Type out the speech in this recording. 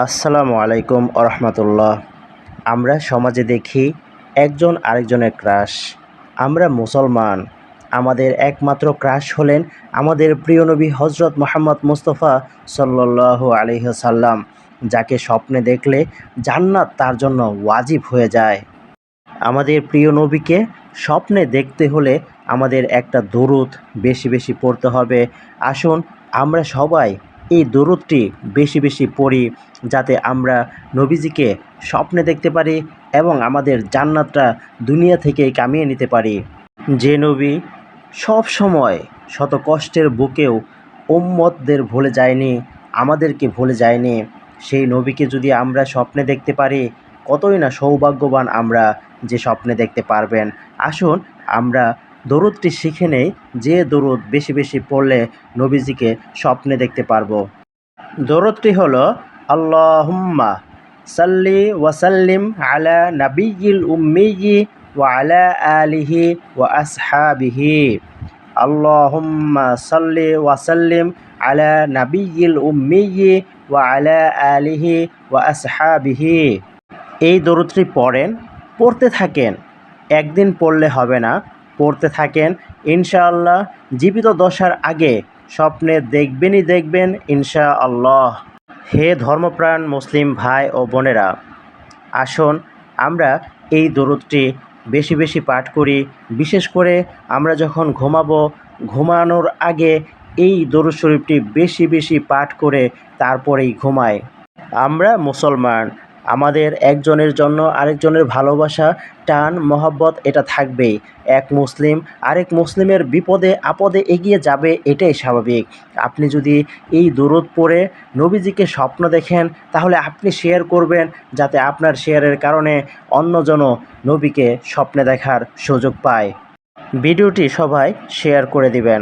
আসসালামু আলাইকুম আরহামতুল্লাহ। আমরা সমাজে দেখি একজন আরেকজনের ক্রাশ। আমরা মুসলমান, আমাদের একমাত্র ক্রাশ হলেন আমাদের প্রিয় নবী হজরত মুহাম্মদ মুস্তাফা সাল্লাল্লাহু আলাইহি সাল্লাম, যাকে স্বপ্নে দেখলে জান্নাত তার জন্য ওয়াজিব হয়ে যায়। আমাদের প্রিয় নবীকে স্বপ্নে দেখতে হলে আমাদের একটা দরুদ বেশি বেশি পড়তে হবে। আসুন আমরা সবাই এই দরুদটি বেশি বেশি পড়ি, যাতে আমরা নবীজিকে স্বপ্নে দেখতে পারি এবং আমাদের জান্নাতটা দুনিয়া থেকেই কামিয়ে নিতে পারি। যে নবী সব সময় শত কষ্টের বুকেও উম্মতদের ভুলে যায়নি, আমাদেরকে ভুলে যায়নি, সেই নবীকে যদি আমরা স্বপ্নে দেখতে পারি, কতই না সৌভাগ্যবান আমরা, যে স্বপ্নে দেখতে পারবেন। আসুন আমরা দরুদটি শিখে নেই, যে দরুদ বেশি বেশি পড়লে নবীজিকে স্বপ্নে দেখতে পারবো। দরুদটি হলো আল্লাহুম্মা সাল্লি ওয়াসাল্লিম আলা নাবিয়িল উম্মিয়্যি ওয়া আলা আলিহি ওয়া আসহাবিহি। আল্লাহুম্মা সাল্লি ওয়াসাল্লিম আলা নাবিয়িল উম্মিয়্যি ওয়া আলা আলিহি ওয়া আসহাবিহি। এই দরুদটি পড়তে থাকেন। একদিন পড়লে হবে না, পড়তে থাকেন। ইনশাআল্লাহ জীবিত দশার আগে স্বপ্নে দেখবেনই দেখবেন ইনশাআল্লাহ। হে ধর্মপ্রাণ মুসলিম ভাই ও বোনেরা, আসুন আমরা এই দরুদটি বেশি বেশি পাঠ করি। বিশেষ করে আমরা যখন ঘুমানোর আগে এই দরুদ শরীফটি বেশি বেশি পাঠ করে তারপরেই ঘুমাই। আমরা মুসলমান, আমাদের একজনের জন্য আরেকজনের ভালোবাসা, টান, মহব্বত এটা থাকবেই। এক মুসলিম আরেক মুসলিমের বিপদে আপদে এগিয়ে যাবে, এটাই স্বাভাবিক। আপনি যদি এই দরুদ পড়ে নবীজিকে স্বপ্ন দেখেন, তাহলে আপনি শেয়ার করবেন, যাতে আপনার শেয়ারের কারণে অন্যজনও নবীকে স্বপ্নে দেখার সুযোগ পায়। ভিডিওটি সবাই শেয়ার করে দিবেন।